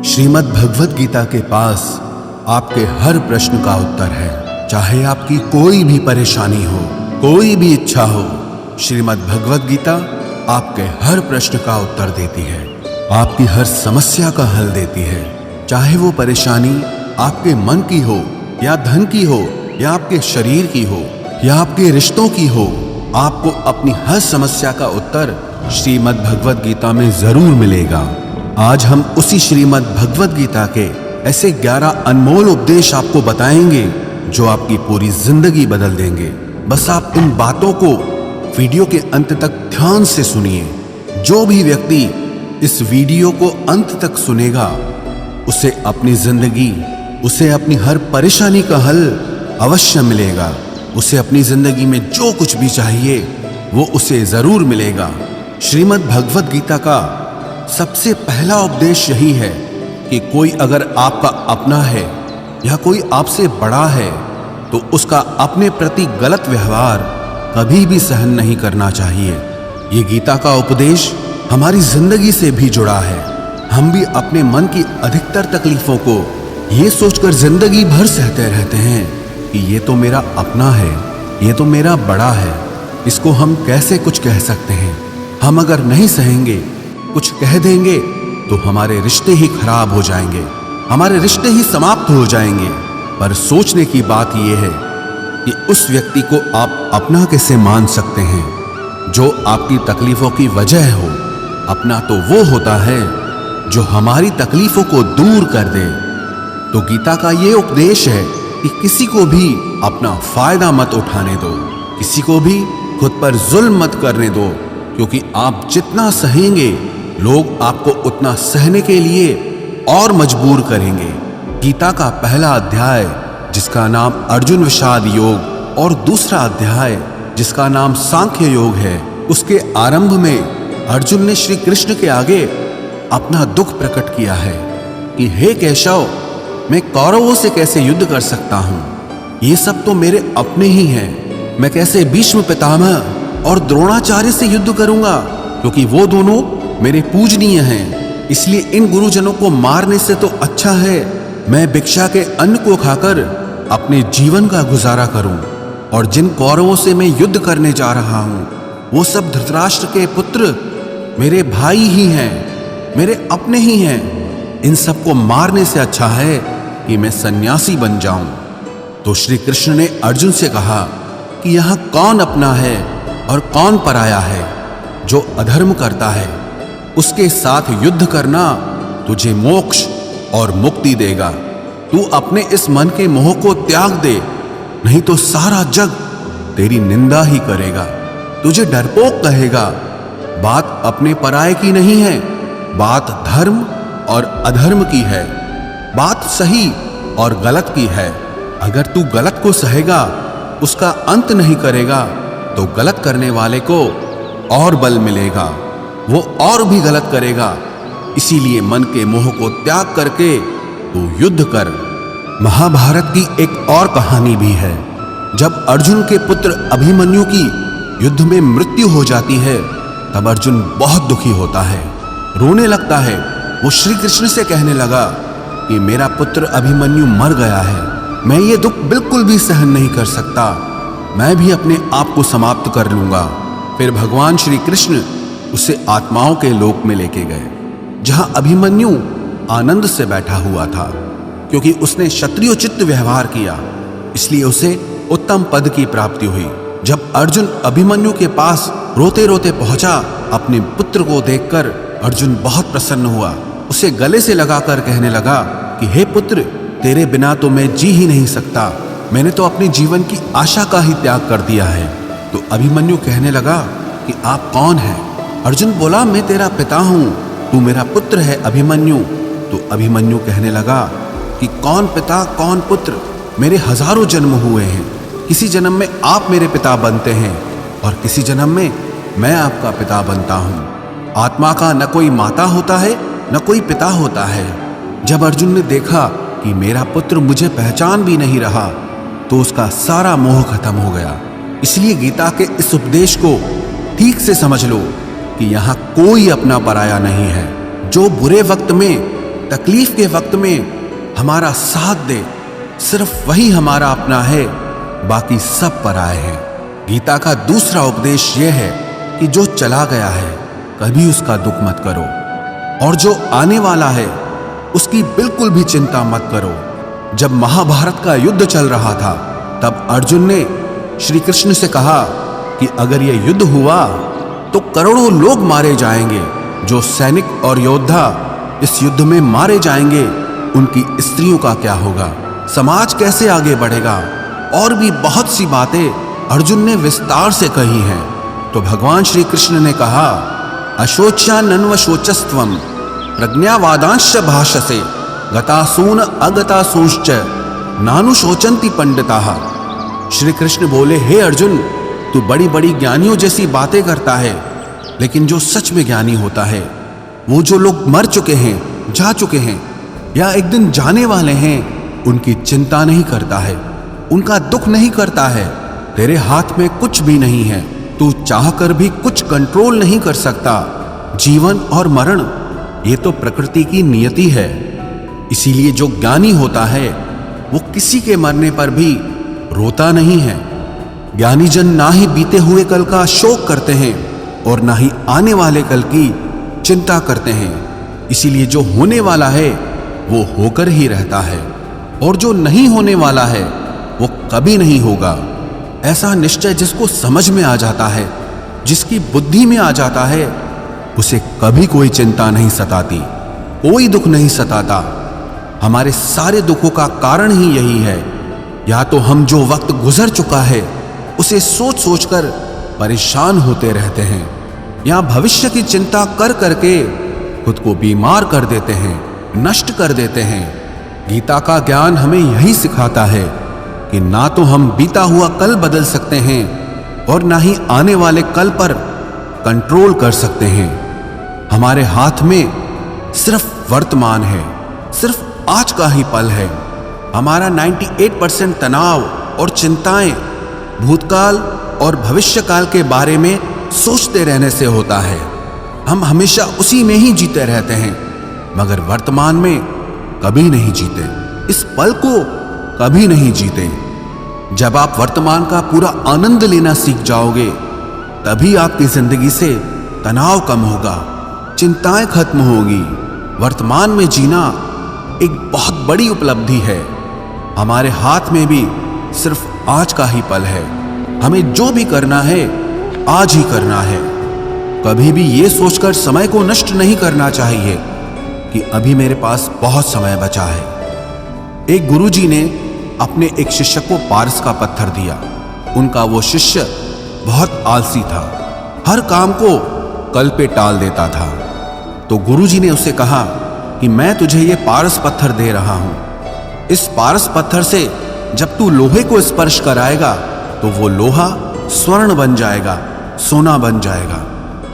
श्रीमद् भगवद गीता के पास आपके हर प्रश्न का उत्तर है। चाहे आपकी कोई भी परेशानी हो, कोई भी इच्छा हो, श्रीमद् भगवद गीता आपके हर प्रश्न का उत्तर देती है, आपकी हर समस्या का हल देती है। चाहे वो परेशानी आपके मन की हो या धन की हो या आपके शरीर की हो या आपके रिश्तों की हो, आपको अपनी हर समस्या का उत्तर श्रीमद् भगवद गीता में जरूर मिलेगा। आज हम उसी श्रीमद् भगवद गीता के ऐसे 11 अनमोल उपदेश आपको बताएंगे जो आपकी पूरी जिंदगी बदल देंगे। बस आप इन बातों को वीडियो के अंत तक ध्यान से सुनिए। जो भी व्यक्ति इस वीडियो को अंत तक सुनेगा उसे अपनी जिंदगी, उसे अपनी हर परेशानी का हल अवश्य मिलेगा। उसे अपनी जिंदगी में जो कुछ भी चाहिए वो उसे जरूर मिलेगा। श्रीमद् भगवद गीता का सबसे पहला उपदेश यही है कि कोई अगर आपका अपना है या कोई आपसे बड़ा है तो उसका अपने प्रति गलत व्यवहार कभी भी सहन नहीं करना चाहिए। ये गीता का उपदेश हमारी जिंदगी से भी जुड़ा है। हम भी अपने मन की अधिकतर तकलीफों को ये सोचकर जिंदगी भर सहते रहते हैं कि ये तो मेरा अपना है, ये तो मेरा बड़ा है, इसको हम कैसे कुछ कह सकते हैं। हम अगर नहीं सहेंगे, कुछ कह देंगे तो हमारे रिश्ते ही खराब हो जाएंगे, हमारे रिश्ते ही समाप्त हो जाएंगे। पर सोचने की बात यह है कि उस व्यक्ति को आप अपना कैसे मान सकते हैं जो आपकी तकलीफों की वजह हो। अपना तो वो होता है जो हमारी तकलीफों को दूर कर दे। तो गीता का ये उपदेश है कि किसी को भी अपना फायदा मत उठाने दो, किसी को भी खुद पर जुल्म मत करने दो, क्योंकि आप जितना सहेंगे लोग आपको उतना सहने के लिए और मजबूर करेंगे। गीता का पहला अध्याय जिसका नाम अर्जुन विषाद योग और दूसरा अध्याय जिसका नाम सांख्य योग है, उसके आरंभ में अर्जुन ने श्री कृष्ण के आगे अपना दुख प्रकट किया है कि हे केशव, मैं कौरवों से कैसे युद्ध कर सकता हूं? ये सब तो मेरे अपने ही हैं। मैं कैसे भीष्म पितामह और द्रोणाचार्य से युद्ध करूंगा, क्योंकि वो दोनों मेरे पूजनीय हैं। इसलिए इन गुरुजनों को मारने से तो अच्छा है मैं भिक्षा के अन्न को खाकर अपने जीवन का गुजारा करूं। और जिन कौरवों से मैं युद्ध करने जा रहा हूं वो सब धृतराष्ट्र के पुत्र मेरे भाई ही हैं, मेरे अपने ही हैं। इन सबको मारने से अच्छा है कि मैं सन्यासी बन जाऊं। तो श्री कृष्ण ने अर्जुन से कहा कि यहां कौन अपना है और कौन पराया है। जो अधर्म करता है उसके साथ युद्ध करना तुझे मोक्ष और मुक्ति देगा। तू अपने इस मन के मोह को त्याग दे, नहीं तो सारा जग तेरी निंदा ही करेगा, तुझे डरपोक कहेगा। बात अपने पराये की नहीं है, बात धर्म और अधर्म की है, बात सही और गलत की है। अगर तू गलत को सहेगा, उसका अंत नहीं करेगा, तो गलत करने वाले को और बल मिलेगा, वो और भी गलत करेगा। इसीलिए मन के मोह को त्याग करके तू युद्ध कर। महाभारत की एक और कहानी भी है। जब अर्जुन के पुत्र अभिमन्यु की युद्ध में मृत्यु हो जाती है तब अर्जुन बहुत दुखी होता है, रोने लगता है। वो श्री कृष्ण से कहने लगा कि मेरा पुत्र अभिमन्यु मर गया है, मैं ये दुख बिल्कुल भी सहन नहीं कर सकता, मैं भी अपने आप को समाप्त कर लूंगा। फिर भगवान श्री कृष्ण उसे आत्माओं के लोक में लेके गए, जहां अभिमन्यु आनंद से बैठा हुआ था, क्योंकि उसने क्षत्रियोचित व्यवहार किया, इसलिए उसे उत्तम पद की प्राप्ति हुई। जब अर्जुन अभिमन्यु के पास रोते रोते पहुंचा, अपने पुत्र को देखकर अर्जुन बहुत प्रसन्न हुआ। उसे गले से लगाकर कहने लगा कि हे पुत्र, तेरे बिना तो मैं जी ही नहीं सकता, मैंने तो अपने जीवन की आशा का ही त्याग कर दिया है। तो अभिमन्यु कहने लगा कि आप कौन हैं? अर्जुन बोला, मैं तेरा पिता हूं, तू मेरा पुत्र है अभिमन्यु। तो अभिमन्यु कहने लगा कि कौन पिता कौन पुत्र, मेरे हजारों जन्म हुए हैं, किसी जन्म में आप मेरे पिता बनते हैं और किसी जन्म में मैं आपका पिता बनता हूं। आत्मा का न कोई माता होता है न कोई पिता होता है। जब अर्जुन ने देखा कि मेरा पुत्र मुझे पहचान भी नहीं रहा तो उसका सारा मोह खत्म हो गया। इसलिए गीता के इस उपदेश को ठीक से समझ लो कि यहां कोई अपना पराया नहीं है। जो बुरे वक्त में तकलीफ के वक्त में हमारा साथ दे, सिर्फ वही हमारा अपना है, बाकी सब पराए हैं। गीता का दूसरा उपदेश यह है कि जो चला गया है कभी उसका दुख मत करो, और जो आने वाला है उसकी बिल्कुल भी चिंता मत करो। जब महाभारत का युद्ध चल रहा था तब अर्जुन ने श्री कृष्ण से कहा कि अगर यह युद्ध हुआ तो करोड़ों लोग मारे जाएंगे। जो सैनिक और योद्धा इस युद्ध में मारे जाएंगे उनकी स्त्रियों का क्या होगा, समाज कैसे आगे बढ़ेगा। और भी बहुत सी बातें अर्जुन ने विस्तार से कही हैं। तो भगवान श्री कृष्ण ने कहा, अशोच्यानन्वशोचस्त्वं प्रज्ञावादांश्च भाषसे गतासून अगतासूंश्च नानुशोचन्ति पंडिताः। श्री कृष्ण बोले, हे अर्जुन, तू बड़ी बड़ी ज्ञानियों जैसी बातें करता है, लेकिन जो सच में ज्ञानी होता है, वो जो लोग मर चुके हैं, जा चुके हैं या एक दिन जाने वाले हैं, उनकी चिंता नहीं करता है, उनका दुख नहीं करता है। तेरे हाथ में कुछ भी नहीं है, तू चाहकर भी कुछ कंट्रोल नहीं कर सकता। जीवन और मरण ये तो प्रकृति की नियति है। इसीलिए जो ज्ञानी होता है वो किसी के मरने पर भी रोता नहीं है। ज्ञानी जन ना ही बीते हुए कल का शोक करते हैं और ना ही आने वाले कल की चिंता करते हैं। इसीलिए जो होने वाला है वो होकर ही रहता है, और जो नहीं होने वाला है वो कभी नहीं होगा। ऐसा निश्चय जिसको समझ में आ जाता है, जिसकी बुद्धि में आ जाता है, उसे कभी कोई चिंता नहीं सताती, कोई दुख नहीं सताता। हमारे सारे दुखों का कारण ही यही है। या तो हम जो वक्त गुजर चुका है उसे सोच सोचकर परेशान होते रहते हैं, या भविष्य की चिंता कर करके खुद को बीमार कर देते हैं, नष्ट कर देते हैं। गीता का ज्ञान हमें यही सिखाता है कि ना तो हम बीता हुआ कल बदल सकते हैं और ना ही आने वाले कल पर कंट्रोल कर सकते हैं। हमारे हाथ में सिर्फ वर्तमान है, सिर्फ आज का ही पल है। हमारा 98% तनाव और चिंताएं भूतकाल और भविष्यकाल के बारे में सोचते रहने से होता है। हम हमेशा उसी में ही जीते रहते हैं, मगर वर्तमान में कभी नहीं जीते, इस पल को कभी नहीं जीते। जब आप वर्तमान का पूरा आनंद लेना सीख जाओगे, तभी आपकी जिंदगी से तनाव कम होगा, चिंताएं खत्म होगी। वर्तमान में जीना एक बहुत बड़ी उपलब्धि है। हमारे हाथ में भी सिर्फ आज का ही पल है। हमें जो भी करना है आज ही करना है। कभी भी ये सोचकर समय को नष्ट नहीं करना चाहिए कि अभी मेरे पास बहुत समय बचा है। एक गुरुजी ने अपने एक शिष्य को पारस का पत्थर दिया। उनका वो शिष्य बहुत आलसी था, हर काम को कल पे टाल देता था। तो गुरुजी ने उसे कहा कि मैं तुझे ये पारस पत्थर दे रहा हूं। इस पारस पत्थर से जब तू लोहे को स्पर्श कराएगा तो वो लोहा स्वर्ण बन जाएगा, सोना बन जाएगा।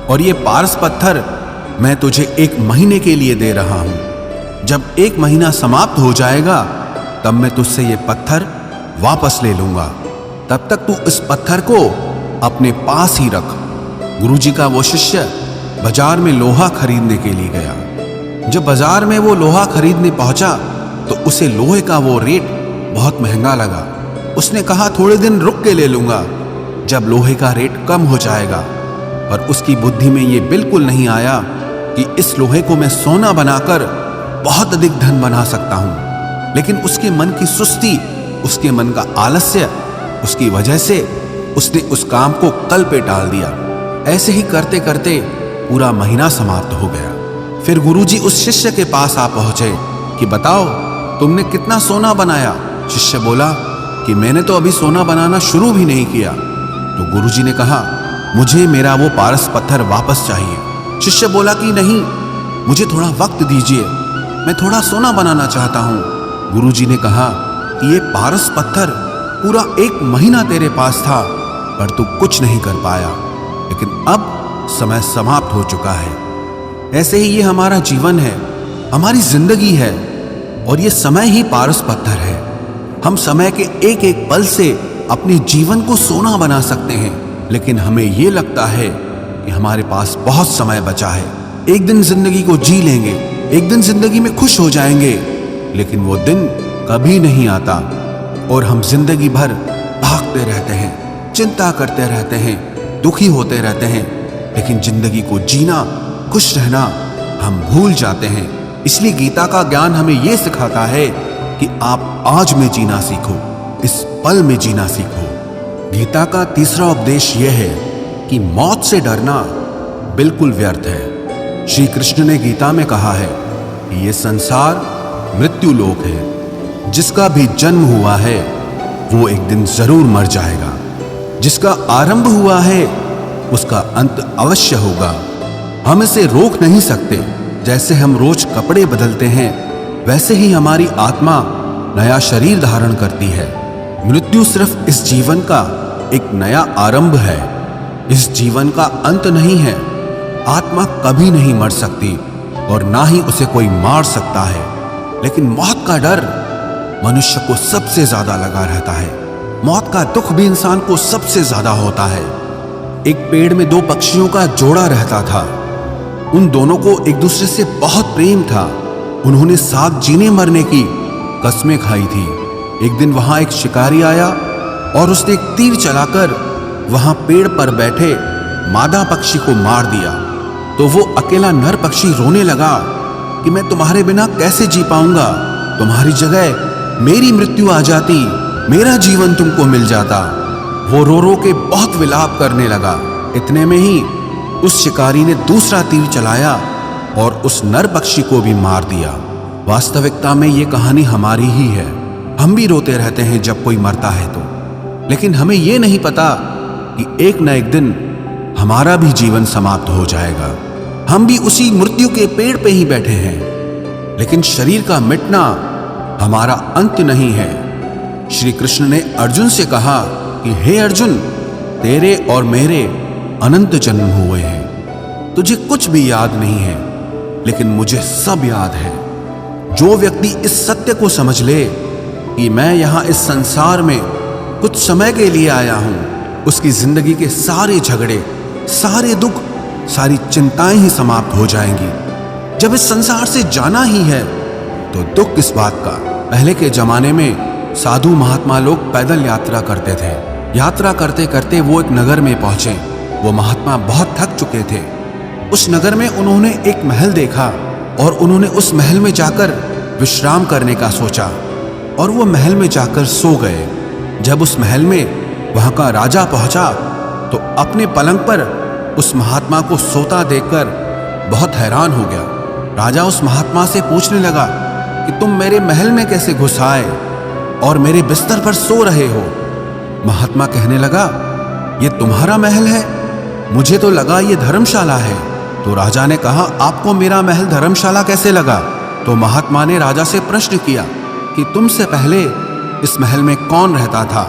और ये पारस पत्थर मैं तुझे 1 महीने के लिए दे रहा हूं। जब 1 महीना समाप्त हो जाएगा तब मैं तुझसे ये पत्थर वापस ले लूंगा। तब तक तू इस पत्थर को अपने पास ही रख। गुरुजी का वो शिष्य बाजार में लोहा खरीदने के लिए गया। जब बाजार में वो लोहा खरीदने पहुंचा तो उसे लोहे का वो रेट बहुत महंगा लगा। उसने कहा थोड़े दिन रुक के ले लूंगा, जब लोहे का रेट कम हो जाएगा। पर उसकी बुद्धि में ये बिल्कुल नहीं आया कि इस लोहे को मैं सोना बनाकर बहुत अधिक धन बना सकता हूं। लेकिन उसके मन की सुस्ती, उसके मन का आलस्य, उसकी वजह से उसने उस काम को कल पे टाल दिया। ऐसे ही करते करते पूरा महीना समाप्त हो गया। फिर गुरुजी उस शिष्य के पास आ पहुंचे कि बताओ तुमने कितना सोना बनाया। शिष्य बोला कि मैंने तो अभी सोना बनाना शुरू भी नहीं किया। तो गुरुजी ने कहा मुझे मेरा वो पारस पत्थर वापस चाहिए। शिष्य बोला कि नहीं, मुझे थोड़ा वक्त दीजिए, मैं थोड़ा सोना बनाना चाहता हूँ। गुरुजी ने कहा कि ये पारस पत्थर पूरा 1 महीना तेरे पास था, पर तू कुछ नहीं कर पाया, लेकिन अब समय समाप्त हो चुका है। ऐसे ही ये हमारा जीवन है, हमारी जिंदगी है, और ये समय ही पारस पत्थर है। हम समय के एक एक पल से अपने जीवन को सोना बना सकते हैं, लेकिन हमें ये लगता है कि हमारे पास बहुत समय बचा है, एक दिन जिंदगी को जी लेंगे, एक दिन जिंदगी में खुश हो जाएंगे, लेकिन वो दिन कभी नहीं आता और हम जिंदगी भर भागते रहते हैं, चिंता करते रहते हैं, दुखी होते रहते हैं, लेकिन जिंदगी को जीना, खुश रहना हम भूल जाते हैं। इसलिए गीता का ज्ञान हमें यह सिखाता है कि आप आज में जीना सीखो, इस पल में जीना सीखो। गीता का तीसरा उपदेश यह है कि मौत से डरना बिल्कुल व्यर्थ है। श्री कृष्ण ने गीता में कहा है कि यह संसार मृत्यु लोक है। जिसका भी जन्म हुआ है वो एक दिन जरूर मर जाएगा। जिसका आरंभ हुआ है उसका अंत अवश्य होगा। हम इसे रोक नहीं सकते। जैसे हम रोज कपड़े बदलते हैं, वैसे ही हमारी आत्मा नया शरीर धारण करती है। मृत्यु सिर्फ इस जीवन का एक नया आरंभ है, इस जीवन का अंत नहीं है। आत्मा कभी नहीं मर सकती और ना ही उसे कोई मार सकता है, लेकिन मौत का डर मनुष्य को सबसे ज्यादा लगा रहता है। मौत का दुख भी इंसान को सबसे ज्यादा होता है। एक पेड़ में दो पक्षियों का जोड़ा रहता था। उन दोनों को एक दूसरे से बहुत प्रेम था। उन्होंने साथ जीने मरने की कस्में खाई थी। एक दिन वहां एक शिकारी आया और उसने एक तीर चलाकर वहां पेड़ पर बैठे मादा पक्षी को मार दिया। तो वो अकेला नर पक्षी रोने लगा कि मैं तुम्हारे बिना कैसे जी पाऊंगा। तुम्हारी जगह मेरी मृत्यु आ जाती, मेरा जीवन तुमको मिल जाता। वो रो रो के बहुत विलाप करने लगा। इतने में ही उस शिकारी ने दूसरा तीर चलाया और उस नर पक्षी को भी मार दिया। वास्तविकता में ये कहानी हमारी ही है। हम भी रोते रहते हैं जब कोई मरता है तो, लेकिन हमें ये नहीं पता कि एक न एक दिन हमारा भी जीवन समाप्त हो जाएगा। हम भी उसी मृत्यु के पेड़ पे ही बैठे हैं, लेकिन शरीर का मिटना हमारा अंत नहीं है। श्री कृष्ण ने अर्जुन से कहा कि हे अर्जुन, तेरे और मेरे अनंत जन्म हुए हैं। तुझे कुछ भी याद नहीं है, लेकिन मुझे सब याद है। जो व्यक्ति इस सत्य को समझ ले कि मैं यहां इस संसार में कुछ समय के लिए आया हूं, उसकी जिंदगी के सारे झगड़े, सारे दुख, सारी चिंताएं ही समाप्त हो जाएंगी। जब इस संसार से जाना ही है तो दुख किस बात का। पहले के जमाने में साधु महात्मा लोग पैदल यात्रा करते थे। यात्रा करते करते वो एक नगर में पहुंचे। वो महात्मा बहुत थक चुके थे। उस नगर में उन्होंने एक महल देखा और उन्होंने उस महल में जाकर विश्राम करने का सोचा और वो महल में जाकर सो गए। जब उस महल में वहां का राजा पहुंचा तो अपने पलंग पर उस महात्मा को सोता देखकर बहुत हैरान हो गया। राजा उस महात्मा से पूछने लगा कि तुम मेरे महल में कैसे घुस आए और मेरे बिस्तर पर सो रहे हो। महात्मा कहने लगा, ये तुम्हारा महल है? मुझे तो लगा ये धर्मशाला है। तो राजा ने कहा, आपको मेरा महल धर्मशाला कैसे लगा? तो महात्मा ने राजा से प्रश्न किया कि तुमसे पहले इस महल में कौन रहता था?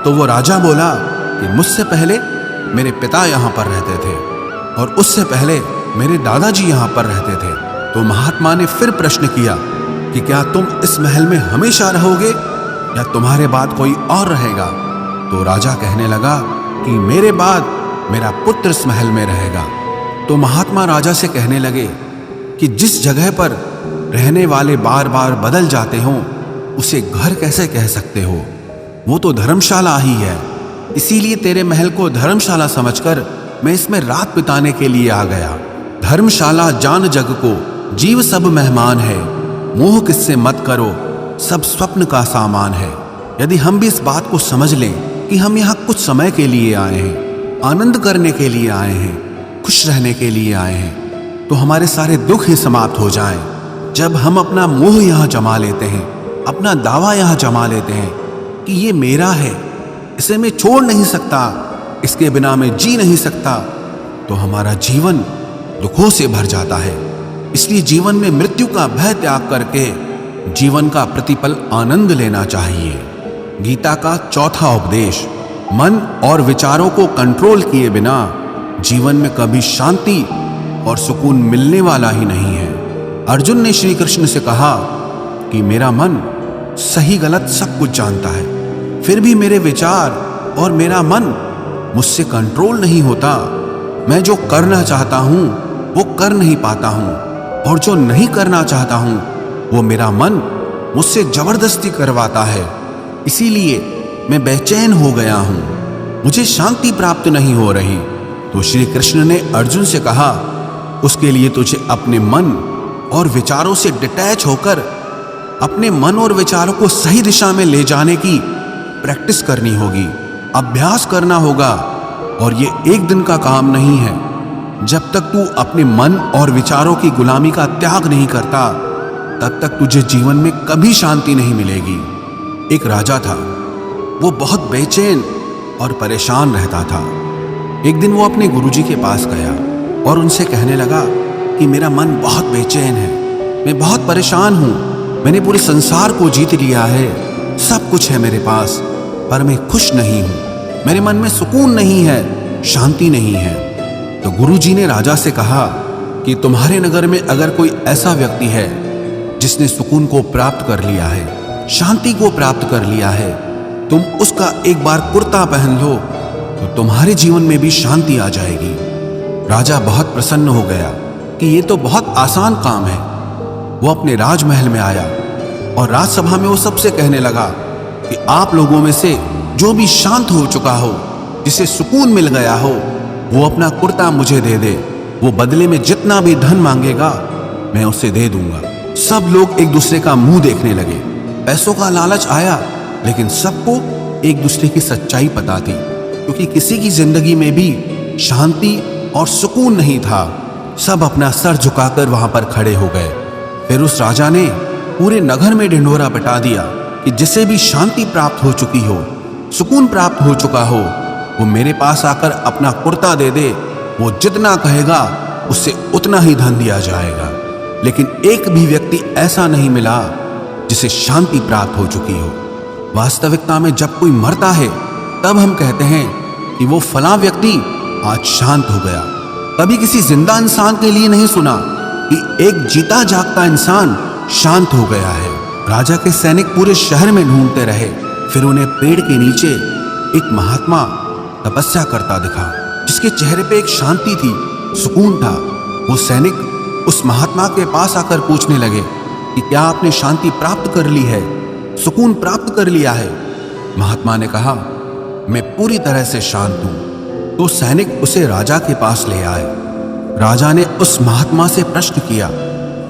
तो वो राजा बोला कि मुझसे पहले मेरे पिता यहाँ पर रहते थे और उससे पहले मेरे दादाजी यहाँ पर रहते थे। तो महात्मा ने फिर प्रश्न किया कि क्या तुम इस महल में हमेशा रहोगे या तुम्हारे बाद कोई और रहेगा? तो राजा कहने लगा कि मेरे बाद मेरा पुत्र इस महल में रहेगा। तो महात्मा राजा से कहने लगे कि जिस जगह पर रहने वाले बार बार बदल जाते हो उसे घर कैसे कह सकते हो? वो तो धर्मशाला ही है। इसीलिए तेरे महल को धर्मशाला समझकर मैं इसमें रात बिताने के लिए आ गया। धर्मशाला जान जग को, जीव सब मेहमान है। मोह किससे मत करो, सब स्वप्न का सामान है। यदि हम भी इस बात को समझ लें कि हम यहाँ कुछ समय के लिए आए हैं, आनंद करने के लिए आए हैं, खुश रहने के लिए आए हैं, तो हमारे सारे दुख ही समाप्त हो जाएं। जब हम अपना मोह यहाँ जमा लेते हैं, अपना दावा यहाँ जमा लेते हैं कि ये मेरा है, इसे मैं छोड़ नहीं सकता, इसके बिना मैं जी नहीं सकता, तो हमारा जीवन दुखों से भर जाता है। इसलिए जीवन में मृत्यु का भय त्याग करके जीवन का प्रतिपल आनंद लेना चाहिए। गीता का चौथा उपदेश, मन और विचारों को कंट्रोल किए बिना जीवन में कभी शांति और सुकून मिलने वाला ही नहीं है। अर्जुन ने श्री कृष्ण से कहा कि मेरा मन सही गलत सब कुछ जानता है, फिर भी मेरे विचार और मेरा मन मुझसे कंट्रोल नहीं होता। मैं जो करना चाहता हूं वो कर नहीं पाता हूं। और जो नहीं करना चाहता हूं वो मेरा मन मुझसे जबरदस्ती करवाता है। इसीलिए मैं बेचैन हो गया हूं, मुझे शांति प्राप्त नहीं हो रही। तो श्री कृष्ण ने अर्जुन से कहा, उसके लिए तुझे अपने मन और विचारों से डिटैच होकर अपने मन और विचारों को सही दिशा में ले जाने की प्रैक्टिस करनी होगी, अभ्यास करना होगा। और ये एक दिन का काम नहीं है। जब तक तू अपने मन और विचारों की गुलामी का त्याग नहीं करता, तब तक तुझे जीवन में कभी शांति नहीं मिलेगी। एक राजा था, वो बहुत बेचैन और परेशान रहता था। एक दिन वो अपने गुरुजी के पास गया और उनसे कहने लगा कि मेरा मन बहुत बेचैन है, मैं बहुत परेशान हूँ, मैंने पूरे संसार को जीत लिया है, सब कुछ है मेरे पास, पर मैं खुश नहीं हूँ, मेरे मन में सुकून नहीं है, शांति नहीं है। तो गुरुजी ने राजा से कहा कि तुम्हारे नगर में अगर कोई ऐसा व्यक्ति है जिसने सुकून को प्राप्त कर लिया है, शांति को प्राप्त कर लिया है, तुम उसका एक बार कुर्ता पहन लो तो तुम्हारे जीवन में भी शांति आ जाएगी। राजा बहुत प्रसन्न हो गया कि ये तो बहुत आसान काम है। वो अपने राजमहल में आया और राजसभा में वो सबसे कहने लगा कि आप लोगों में से जो भी शांत हो चुका हो, जिसे सुकून मिल गया हो, वो अपना कुर्ता मुझे दे दे। वो बदले में जितना भी धन मांगेगा मैं उसे दे दूंगा। सब लोग एक दूसरे का मुंह देखने लगे। पैसों का लालच आया, लेकिन सबको एक दूसरे की सच्चाई पता थी, क्योंकि किसी की जिंदगी में भी शांति और सुकून नहीं था। सब अपना सर झुकाकर वहां पर खड़े हो गए। फिर उस राजा ने पूरे नगर में ढिंढोरा पिटा दिया कि जिसे भी शांति प्राप्त हो चुकी हो, सुकून प्राप्त हो चुका हो, वो मेरे पास आकर अपना कुर्ता दे दे। वो जितना कहेगा उससे उतना ही धन दिया जाएगा। लेकिन एक भी व्यक्ति ऐसा नहीं मिला जिसे शांति प्राप्त हो चुकी हो। वास्तविकता में जब कोई मरता है तब हम कहते हैं कि वो फलां व्यक्ति आज शांत हो गया। कभी किसी जिंदा इंसान के लिए नहीं सुना कि एक जीता जागता इंसान शांत हो गया है। राजा के सैनिक पूरे शहर में ढूंढते रहे, फिर उन्हें पेड़ के नीचे एक महात्मा तपस्या करता दिखा, जिसके चेहरे पे एक शांति थी, सुकून था। वो सैनिक उस महात्मा के पास आकर पूछने लगे कि क्या आपने शांति प्राप्त कर ली है, सुकून प्राप्त कर लिया है? महात्मा ने कहा, मैं पूरी तरह से शांत हूं। तो सैनिक उसे राजा के पास ले आए। राजा ने उस महात्मा से प्रश्न किया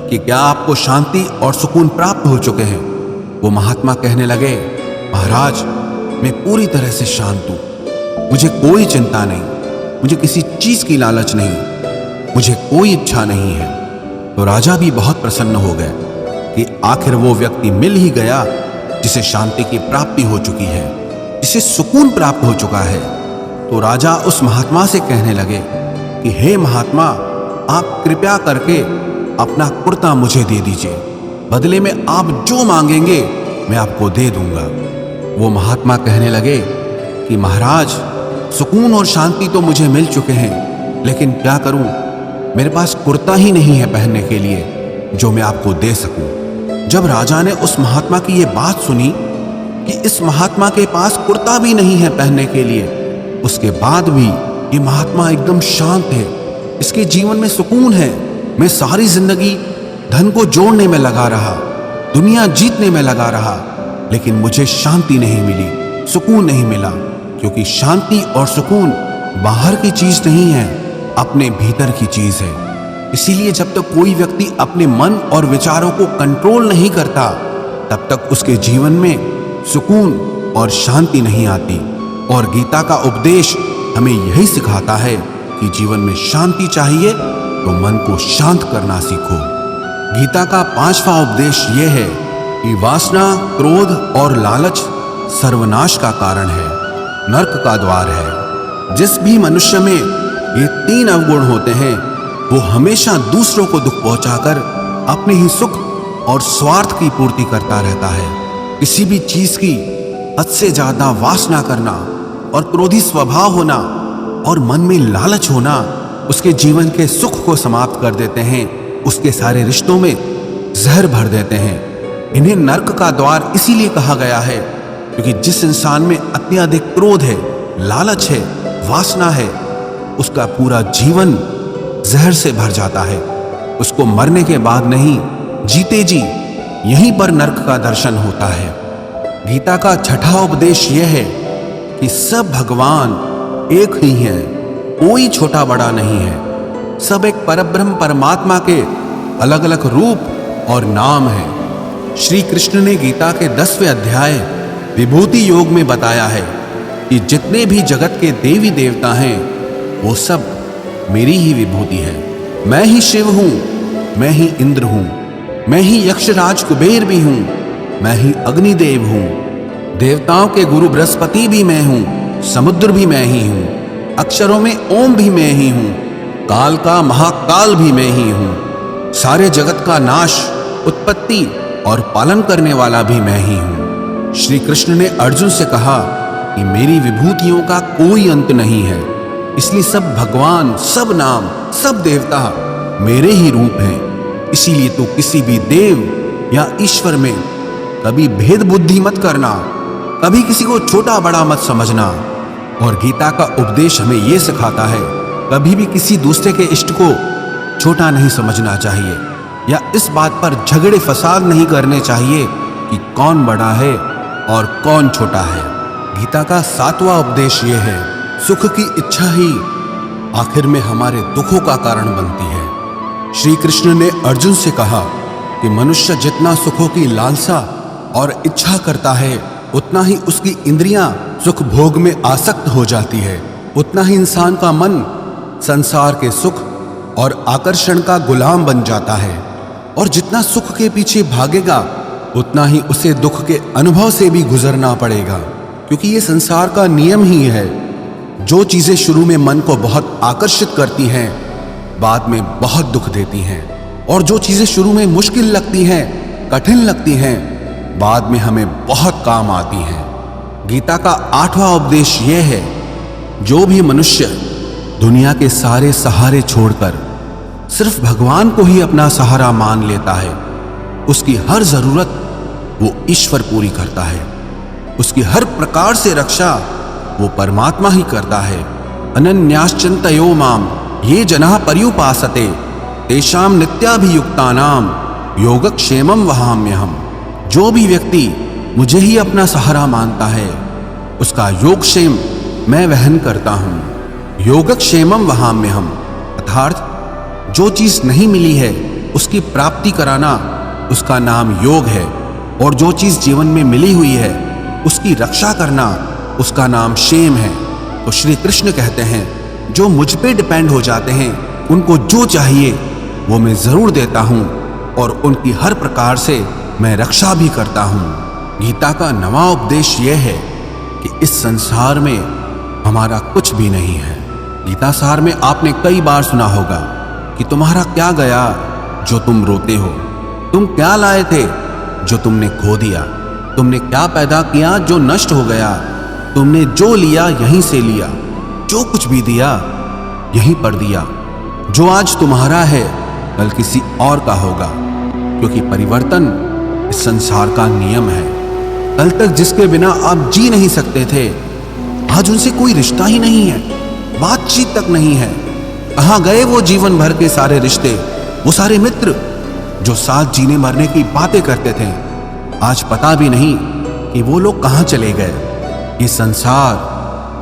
कि क्या आपको शांति और सुकून प्राप्त हो चुके हैं? वो महात्मा कहने लगे, महाराज, मैं पूरी तरह से शांत हूं, मुझे कोई चिंता नहीं, मुझे किसी चीज की लालच नहीं, मुझे कोई इच्छा नहीं है। तो राजा भी बहुत प्रसन्न हो गए कि आखिर वो व्यक्ति मिल ही गया जिसे शांति की प्राप्ति हो चुकी है, जिसे सुकून प्राप्त हो चुका है। तो राजा उस महात्मा से कहने लगे कि हे महात्मा, आप कृपया करके अपना कुर्ता मुझे दे दीजिए, बदले में आप जो मांगेंगे मैं आपको दे दूंगा। वो महात्मा कहने लगे कि महाराज, सुकून और शांति तो मुझे मिल चुके हैं, लेकिन क्या करूं, मेरे पास कुर्ता ही नहीं है पहनने के लिए जो मैं आपको दे सकूं। जब राजा ने उस महात्मा की ये बात सुनी कि इस महात्मा के पास कुर्ता भी नहीं है पहनने के लिए, उसके बाद भी ये महात्मा एकदम शांत है, इसके जीवन में सुकून है, मैं सारी जिंदगी धन को जोड़ने में लगा रहा, दुनिया जीतने में लगा रहा, लेकिन मुझे शांति नहीं मिली, सुकून नहीं मिला। क्योंकि शांति और सुकून बाहर की चीज नहीं है, अपने भीतर की चीज है। इसीलिए जब तक कोई व्यक्ति अपने मन और विचारों को कंट्रोल नहीं करता, तब तक उसके जीवन में सुकून और शांति नहीं आती। और गीता का उपदेश हमें यही सिखाता है कि जीवन में शांति चाहिए तो मन को शांत करना सीखो। गीता का 5वां उपदेश यह है कि वासना, क्रोध और लालच सर्वनाश का कारण है, नरक का द्वार है। जिस भी मनुष्य में ये 3 अवगुण होते हैं, वो हमेशा दूसरों को दुख पहुंचाकर अपने ही सुख और स्वार्थ की पूर्ति करता रहता है। किसी भी चीज की हद से ज्यादा वासना करना और क्रोधी स्वभाव होना और मन में लालच होना उसके जीवन के सुख को समाप्त कर देते हैं, उसके सारे रिश्तों में जहर भर देते हैं। इन्हें नरक का द्वार इसीलिए कहा गया है क्योंकि जिस इंसान में अत्यधिक क्रोध है, लालच है, वासना है, उसका पूरा जीवन जहर से भर जाता है, उसको मरने के बाद नहीं, जीते जी यहीं पर नरक का दर्शन होता है। गीता का छठा उपदेश यह है कि सब भगवान एक ही हैं, कोई छोटा बड़ा नहीं है। सब एक परब्रह्म परमात्मा के अलग अलग रूप और नाम हैं। श्री कृष्ण ने गीता के 10वें अध्याय विभूति योग में बताया है कि जितने भी जगत के देवी देवता हैं वो सब मेरी ही विभूति है। मैं ही शिव हूं, मैं ही इंद्र हूं, मैं ही यक्षराज कुबेर भी हूं, मैं ही अग्निदेव हूं, देवताओं के गुरु बृहस्पति भी मैं हूं, समुद्र भी मैं ही हूं, अक्षरों में ओम भी मैं ही हूं, काल का महाकाल भी मैं ही हूं, सारे जगत का नाश, उत्पत्ति और पालन करने वाला भी मैं ही हूं। श्री कृष्ण ने अर्जुन से कहा कि मेरी विभूतियों का कोई अंत नहीं है, इसलिए सब भगवान, सब नाम, सब देवता मेरे ही रूप हैं। इसीलिए तो किसी भी देव या ईश्वर में कभी भेद बुद्धि मत करना, कभी किसी को छोटा बड़ा मत समझना। और गीता का उपदेश हमें यह सिखाता है कभी भी किसी दूसरे के इष्ट को छोटा नहीं समझना चाहिए, या इस बात पर झगड़े फसाद नहीं करने चाहिए कि कौन बड़ा है और कौन छोटा है। गीता का 7वां उपदेश यह है, सुख की इच्छा ही आखिर में हमारे दुखों का कारण बनती है। श्री कृष्ण ने अर्जुन से कहा कि मनुष्य जितना सुखों की लालसा और इच्छा करता है उतना ही उसकी इंद्रियां सुख भोग में आसक्त हो जाती है, उतना ही इंसान का मन संसार के सुख और आकर्षण का गुलाम बन जाता है। और जितना सुख के पीछे भागेगा उतना ही उसे दुख के अनुभव से भी गुजरना पड़ेगा, क्योंकि ये संसार का नियम ही है। जो चीजें शुरू में मन को बहुत आकर्षित करती हैं बाद में बहुत दुख देती हैं, और जो चीजें शुरू में मुश्किल लगती हैं, कठिन लगती हैं, बाद में हमें बहुत काम आती हैं। गीता का 8वां उपदेश यह है, जो भी मनुष्य दुनिया के सारे सहारे छोड़कर सिर्फ भगवान को ही अपना सहारा मान लेता है, उसकी हर जरूरत वो ईश्वर पूरी करता है, उसकी हर प्रकार से रक्षा वो परमात्मा ही करता है। अनन्याश्चिन्तयो माम ये जनाः पर्युपासते तेषां नित्याभियुक्तानां योगक्षेमं वहाम्यहम्। जो भी व्यक्ति मुझे ही अपना सहारा मानता है उसका योगक्षेम मैं वहन करता हूं। योगक्षेमं वहाम्यहम् अर्थात जो चीज नहीं मिली है उसकी प्राप्ति कराना उसका नाम योग है, और जो चीज जीवन में मिली हुई है उसकी रक्षा करना उसका नाम क्षेम है। तो श्री कृष्ण कहते हैं जो मुझ पे डिपेंड हो जाते हैं उनको जो चाहिए वो मैं जरूर देता हूं, और उनकी हर प्रकार से मैं रक्षा भी करता हूं। गीता का 9वां उपदेश यह है कि इस संसार में हमारा कुछ भी नहीं है। गीता सार में आपने कई बार सुना होगा कि तुम्हारा क्या गया जो तुम रोते हो, तुम क्या लाए थे जो तुमने खो दिया, तुमने क्या पैदा किया जो नष्ट हो गया, तुमने जो लिया यहीं से लिया, जो कुछ भी दिया यहीं पर दिया। जो आज तुम्हारा है कल किसी और का होगा, क्योंकि परिवर्तन इस संसार का नियम है। कल तक जिसके बिना आप जी नहीं सकते थे आज उनसे कोई रिश्ता ही नहीं है, बातचीत तक नहीं है। कहां गए वो जीवन भर के सारे रिश्ते, वो सारे मित्र जो साथ जीने मरने की बातें करते थे, आज पता भी नहीं कि वो लोग कहां चले गए। ये संसार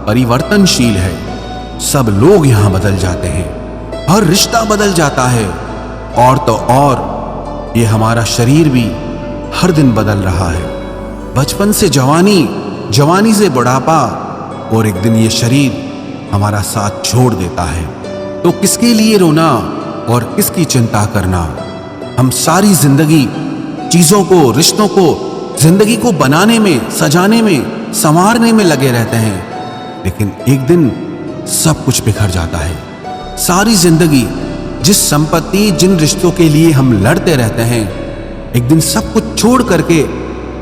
परिवर्तनशील है, सब लोग यहां बदल जाते हैं, हर रिश्ता बदल जाता है, और तो और ये हमारा शरीर भी हर दिन बदल रहा है। बचपन से जवानी, जवानी से बुढ़ापा, और एक दिन ये शरीर हमारा साथ छोड़ देता है। तो किसके लिए रोना और किसकी चिंता करना। हम सारी जिंदगी चीजों को, रिश्तों को, जिंदगी को बनाने में, सजाने में, संवारने में लगे रहते हैं, लेकिन एक दिन सब कुछ बिखर जाता है। सारी जिंदगी जिस संपत्ति, जिन रिश्तों के लिए हम लड़ते रहते हैं, एक दिन सब कुछ छोड़ करके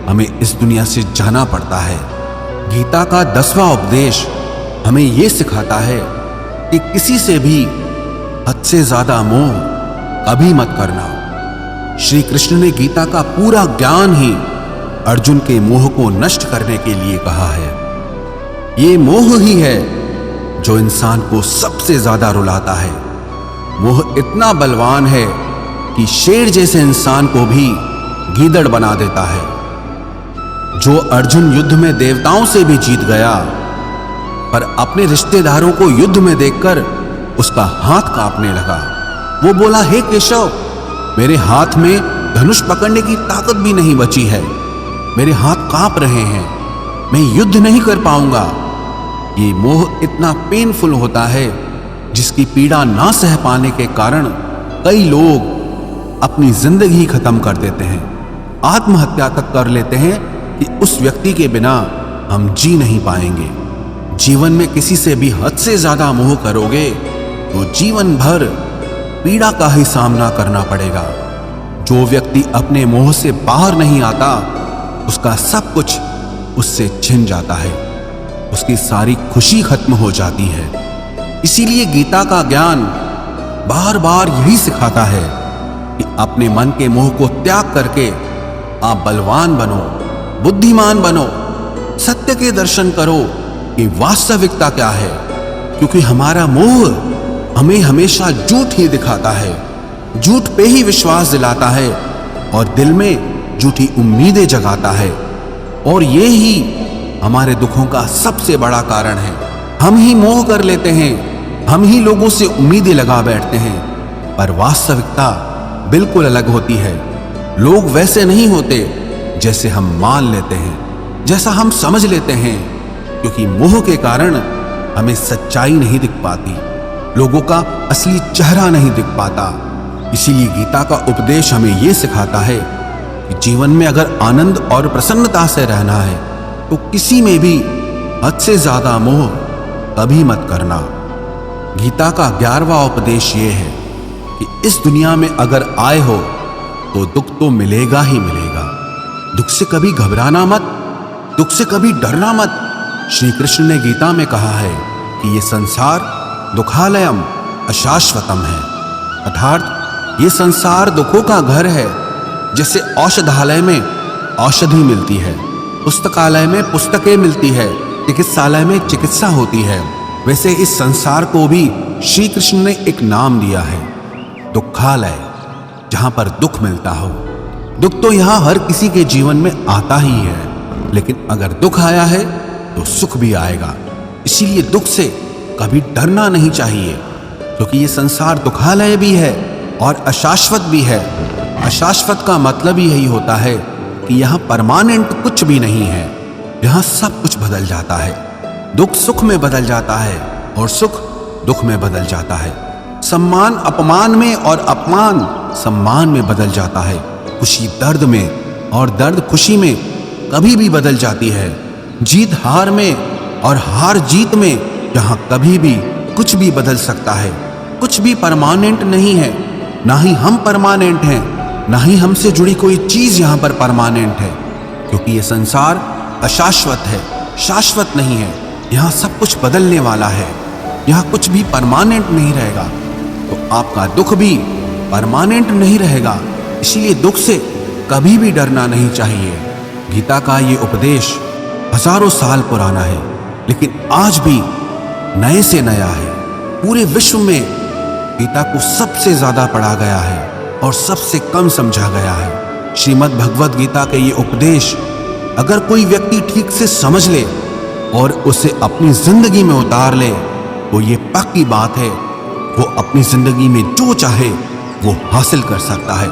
हमें इस दुनिया से जाना पड़ता है। गीता का 10वां उपदेश हमें यह सिखाता है कि किसी से भी हद से ज्यादा मोह कभी मत करना। श्री कृष्ण ने गीता का पूरा ज्ञान ही अर्जुन के मोह को नष्ट करने के लिए कहा है। ये मोह ही है जो इंसान को सबसे ज्यादा रुलाता है। मोह इतना बलवान है कि शेर जैसे इंसान को भी गीदड़ बना देता है। जो अर्जुन युद्ध में देवताओं से भी जीत गया, पर अपने रिश्तेदारों को युद्ध में देखकर उसका हाथ कांपने लगा। वो बोला, हे केशव, मेरे हाथ में धनुष पकड़ने की ताकत भी नहीं बची है, मेरे हाथ कांप रहे हैं, मैं युद्ध नहीं कर पाऊंगा। ये मोह इतना पेनफुल होता है जिसकी पीड़ा ना सह पाने के कारण कई लोग अपनी जिंदगी खत्म कर देते हैं, आत्महत्या तक कर लेते हैं कि उस व्यक्ति के बिना हम जी नहीं पाएंगे। जीवन में किसी से भी हद से ज्यादा मोह करोगे तो जीवन भर पीड़ा का ही सामना करना पड़ेगा। जो व्यक्ति अपने मोह से बाहर नहीं आता, उसका सब कुछ उससे छिन जाता है, उसकी सारी खुशी खत्म हो जाती है। इसीलिए गीता का ज्ञान बार बार यही सिखाता है कि अपने मन के मोह को त्याग करके आप बलवान बनो, बुद्धिमान बनो, सत्य के दर्शन करो कि वास्तविकता क्या है। क्योंकि हमारा मोह हमें हमेशा झूठ ही दिखाता है, झूठ पे ही विश्वास दिलाता है और दिल में झूठी उम्मीदें जगाता है। और ये ही हमारे दुखों का सबसे बड़ा कारण है। हम ही मोह कर लेते हैं, हम ही लोगों से उम्मीदें लगा बैठते हैं, पर वास्तविकता बिल्कुल अलग होती है। लोग वैसे नहीं होते जैसे हम मान लेते हैं, जैसा हम समझ लेते हैं, क्योंकि मोह के कारण हमें सच्चाई नहीं दिख पाती, लोगों का असली चेहरा नहीं दिख पाता। इसीलिए गीता का उपदेश हमें यह सिखाता है कि जीवन में अगर आनंद और प्रसन्नता से रहना है तो किसी में भी हद से ज्यादा मोह कभी मत करना। गीता का 11वां उपदेश ये है कि इस दुनिया में अगर आए हो तो दुख तो मिलेगा ही मिलेगा। दुख से कभी घबराना मत, दुख से कभी डरना मत। श्री कृष्ण ने गीता में कहा है कि ये संसार दुखालयम अशाश्वतम है, अर्थात ये संसार दुखों का घर है। जैसे औषधालय में औषधि मिलती है, पुस्तकालय में पुस्तकें मिलती है, चिकित्सालय में चिकित्सा होती है, वैसे इस संसार को भी श्री कृष्ण ने एक नाम दिया है, दुखालय, जहां पर दुख मिलता हो। दुख तो यहां हर किसी के जीवन में आता ही है, लेकिन अगर दुख आया है तो सुख भी आएगा। इसीलिए दुख से कभी डरना नहीं चाहिए, क्योंकि ये संसार दुखालय भी है और अशाश्वत भी है। अशाश्वत का मतलब ही यही होता है कि यहाँ परमानेंट कुछ भी नहीं है, यहाँ सब कुछ बदल जाता है। दुख सुख में बदल जाता है और सुख दुख में बदल जाता है। सम्मान अपमान में और अपमान सम्मान में बदल जाता है। खुशी दर्द में और दर्द खुशी में कभी भी बदल जाती है। जीत हार में और हार जीत में यहाँ कभी भी कुछ भी बदल सकता है। कुछ भी परमानेंट नहीं है, ना ही हम परमानेंट हैं, ना ही हमसे जुड़ी कोई चीज यहाँ पर परमानेंट है, क्योंकि ये संसार अशाश्वत है, शाश्वत नहीं है। यहाँ सब कुछ बदलने वाला है, यहाँ कुछ भी परमानेंट नहीं रहेगा। तो आपका दुख भी परमानेंट नहीं रहेगा, इसीलिए दुख से कभी भी डरना नहीं चाहिए। गीता का ये उपदेश हजारों साल पुराना है, लेकिन आज भी नए से नया है। पूरे विश्व में गीता को सबसे ज्यादा पढ़ा गया है और सबसे कम समझा गया है। श्रीमद् भगवद गीता के ये उपदेश अगर कोई व्यक्ति ठीक से समझ ले और उसे अपनी जिंदगी में उतार ले तो ये पक्की बात है, वो अपनी जिंदगी में जो चाहे वो हासिल कर सकता है।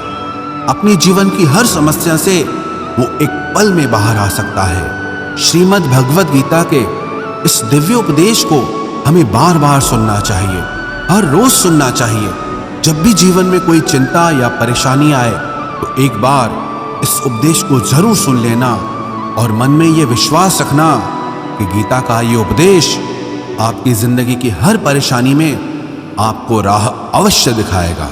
अपने जीवन की हर समस्या से वो एक पल में बाहर आ सकता है। श्रीमद् भगवद गीता के इस दिव्य उपदेश को हमें बार बार सुनना चाहिए, हर रोज सुनना चाहिए। जब भी जीवन में कोई चिंता या परेशानी आए तो एक बार इस उपदेश को जरूर सुन लेना और मन में ये विश्वास रखना कि गीता का ये उपदेश आपकी जिंदगी की हर परेशानी में आपको राह अवश्य दिखाएगा।